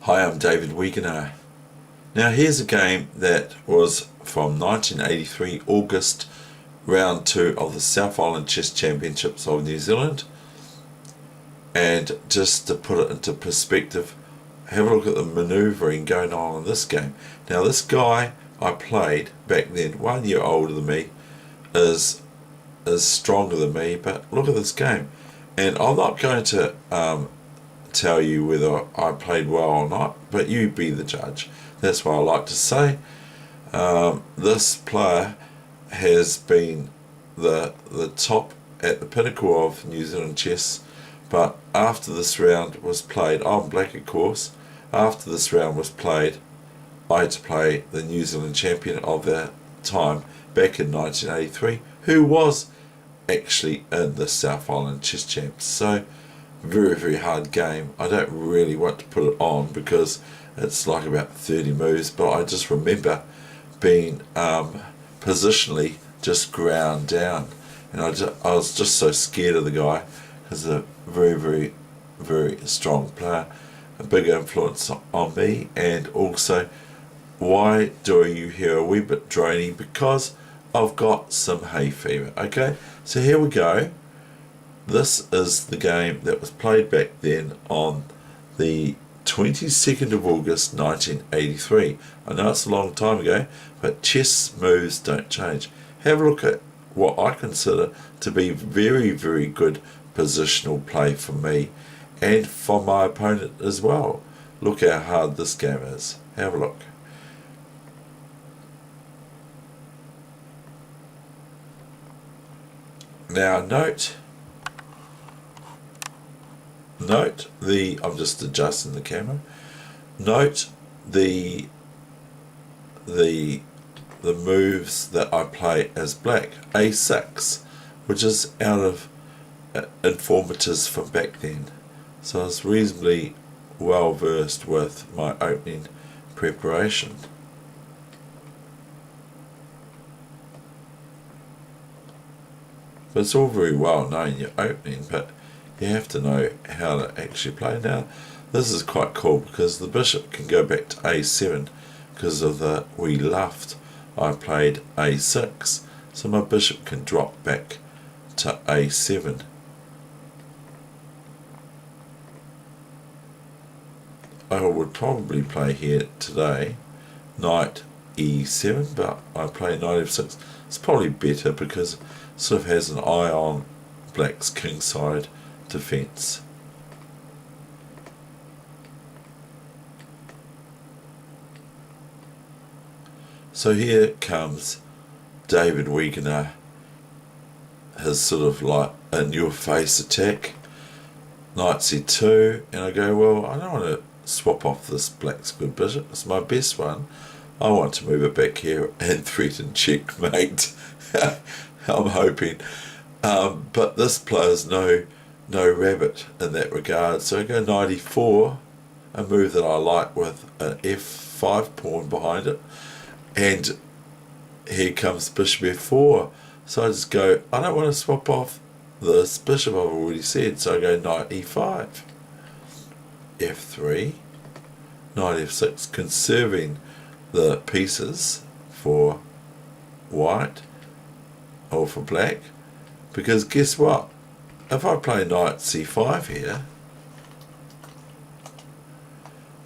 Hi, I'm David Weegenaar. Now here's a game that was from 1983 August, round 2 of the South Island Chess Championships of New Zealand. And just to put it into perspective, have a look at the manoeuvring going on in this game. Now this guy I played back then, 1 year older than me, is stronger than me, but look at this game. And I'm not going to tell you whether I played well or not, but you be the judge. That's what I like to say. This player has been the top at the pinnacle of New Zealand chess, but after this round was played, I'm black of course, after this round was played, I had to play the New Zealand champion of that time back in 1983, who was actually in the South Island Chess Champs. So very, very hard game. I don't really want to put it on because it's like about 30 moves, but I just remember being positionally just ground down, and I was just so scared of the guy because he's a very, very, very strong player, a big influence on me. And also, why do you hear a wee bit drony? Because I've got some hay fever. Okay, so here we go. This is the game that was played back then on the 22nd of August 1983. I know it's a long time ago, but chess moves don't change. Have a look at what I consider to be very, very good positional play for me and for my opponent as well. Look how hard this game is. Have a look. Now note the, I'm just adjusting the camera, note the moves that I play as black. A6, which is out of informators from back then, so I was reasonably well versed with my opening preparation. But it's all very well knowing your opening, but you have to know how to actually play. Now this is quite cool because the bishop can go back to a7 because of the wee luft. I played a6, so my bishop can drop back to a7. I would probably play here today knight e7, but I play knight f6. It's probably better because it sort of has an eye on black's kingside defense. So here comes David Weegenaar, his sort of like in your face attack, knight c2, and I go, well, I don't want to swap off this black's good bishop, it's my best one, I want to move it back here and threaten checkmate. I'm hoping, but this player's no rabbit in that regard, so I go knight e4, a move that I like with an f5 pawn behind it, and here comes bishop f4, so I just go, I don't want to swap off this bishop, I've already said, so I go knight e5, f3, knight f6, conserving the pieces for white or for black, because guess what, if I play knight c5 here,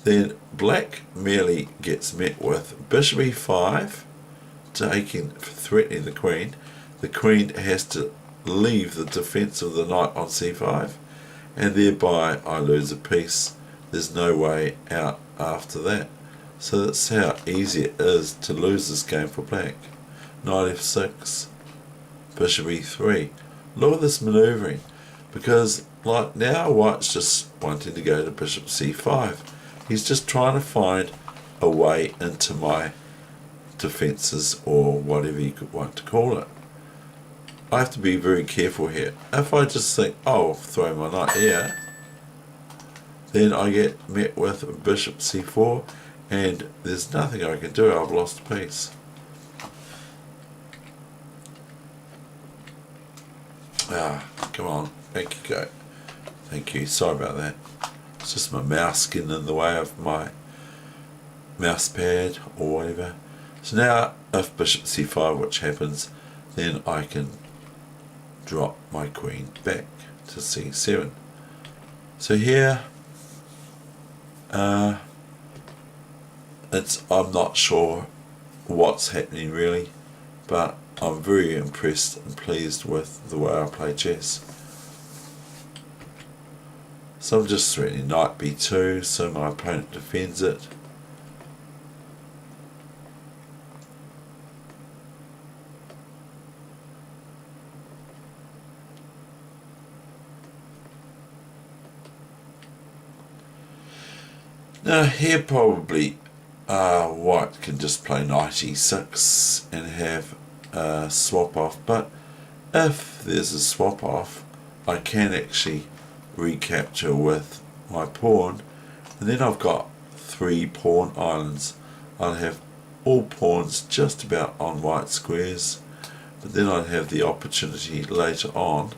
then black merely gets met with bishop e5, threatening the queen. The queen has to leave the defense of the knight on c5, and thereby I lose a piece. There's no way out after that. So that's how easy it is to lose this game for black. Knight f6, bishop e3. Look at this manoeuvring, because like now white's just wanting to go to bishop c5. He's just trying to find a way into my defences, or whatever you could want to call it. I have to be very careful here. If I just think, oh, I'll throw my knight here, then I get met with bishop c4, and there's nothing I can do, I've lost a piece. Come on, back you go. Thank you, sorry about that. It's just my mouse getting in the way of my mouse pad or whatever. So now if bishop c5, which happens, then I can drop my queen back to c7. So here I'm not sure what's happening really, but I'm very impressed and pleased with the way I play chess. So I'm just threatening knight b2 so my opponent defends it. Now here probably white can just play knight e6 and have a swap off, but if there's a swap off I can actually recapture with my pawn, and then I've got 3 pawn islands. I'll have all pawns just about on white squares, but then I'd have the opportunity later on,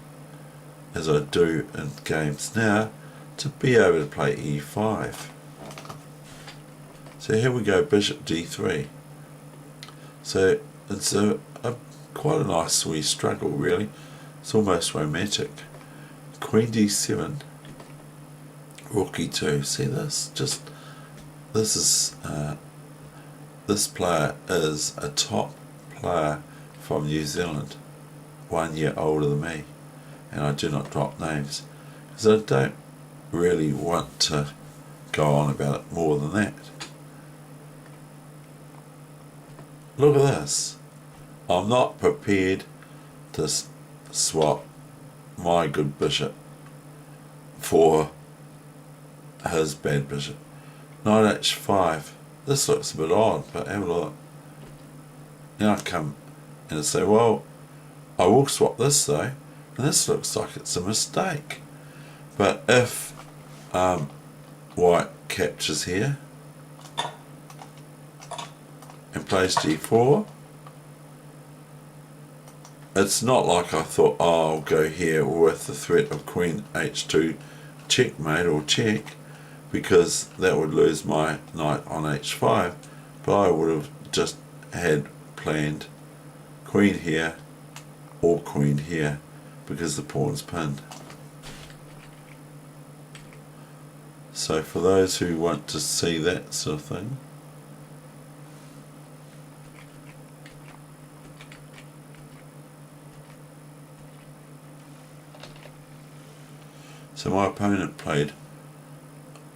as I do in games now, to be able to play e5. So here we go, bishop d3. So it's quite a nice wee struggle really. It's almost romantic. Queen d7, rook e2. See this? This player is a top player from New Zealand, 1 year older than me, and I do not drop names because I don't really want to go on about it more than that. Look at this. I'm not prepared to swap my good bishop for his bad bishop. Knight h5. This looks a bit odd, but have a look. Now I come and say, well, I will swap this though, and this looks like it's a mistake. But if white captures here and plays g4, it's not like I thought, oh, I'll go here with the threat of queen h2 checkmate or check, because that would lose my knight on h5, but I would have just had planned queen here or queen here because the pawn's pinned. So for those who want to see that sort of thing, so my opponent played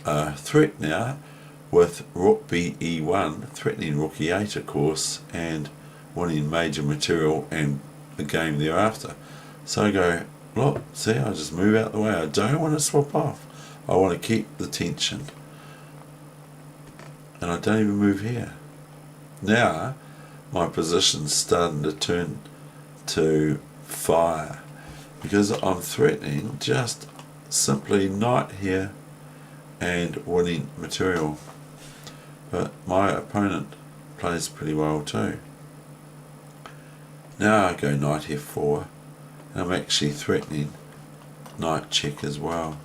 a threat now with rook b e1, threatening rook e8 of course, and winning major material and the game thereafter. So I go, look, see, I just move out the way. I don't want to swap off. I want to keep the tension. And I don't even move here. Now my position's starting to turn to fire because I'm threatening just simply knight here and winning material. But my opponent plays pretty well too. Now I go knight f4, and I'm actually threatening knight check as well.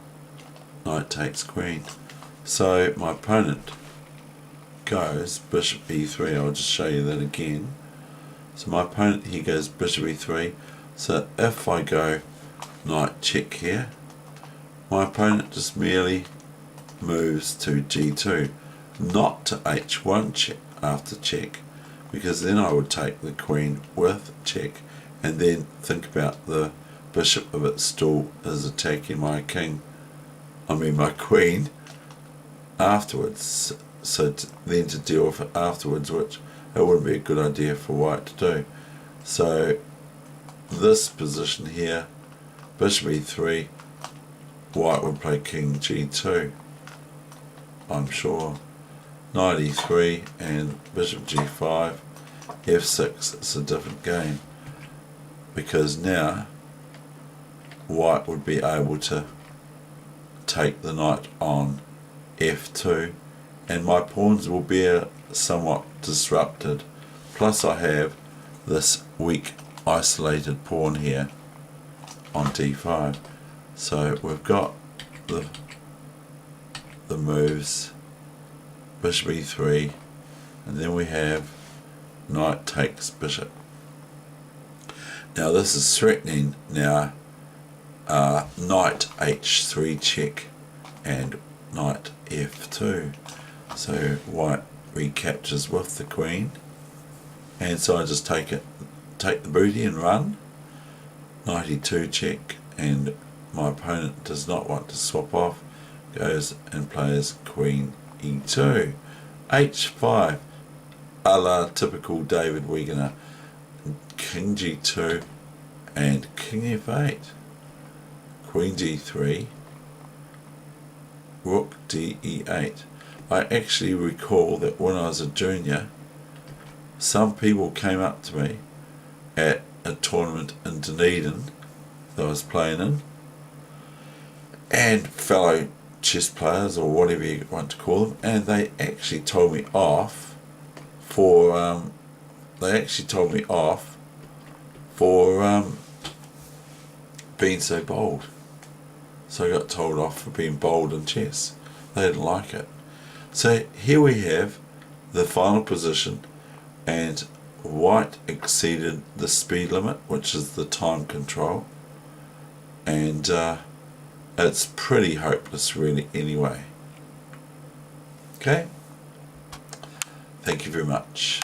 Knight takes queen. So my opponent goes bishop e3. I'll just show you that again. So my opponent here goes bishop e3. So if I go knight check here, my opponent just merely moves to g2, not to h1 check after check, because then I would take the queen with check and then think about the bishop if it still is attacking my my queen afterwards. So then to deal with it afterwards, which it wouldn't be a good idea for white to do. So this position here, bishop e3, white would play king g2, I'm sure. Knight e3 and bishop g5, f6, it's a different game, because now white would be able to take the knight on f2 and my pawns will be somewhat disrupted. Plus I have this weak isolated pawn here on d5. So we've got the the moves, bishop e3, and then we have knight takes bishop. Now this is threatening now knight h3 check and knight f2. So white recaptures with the queen, and so I just take the booty and run. Knight e2 check, and my opponent does not want to swap off, goes and plays queen e2. h5, a la typical David Weegenaar. King g2 and king f8. Queen g3, rook de8. I actually recall that when I was a junior, some people came up to me at a tournament in Dunedin that I was playing in, and fellow chess players or whatever you want to call them, and they actually told me off for being so bold. So I got told off for being bold in chess. They didn't like it. So here we have the final position, and white exceeded the speed limit, which is the time control, and it's pretty hopeless really anyway. Okay, thank you very much.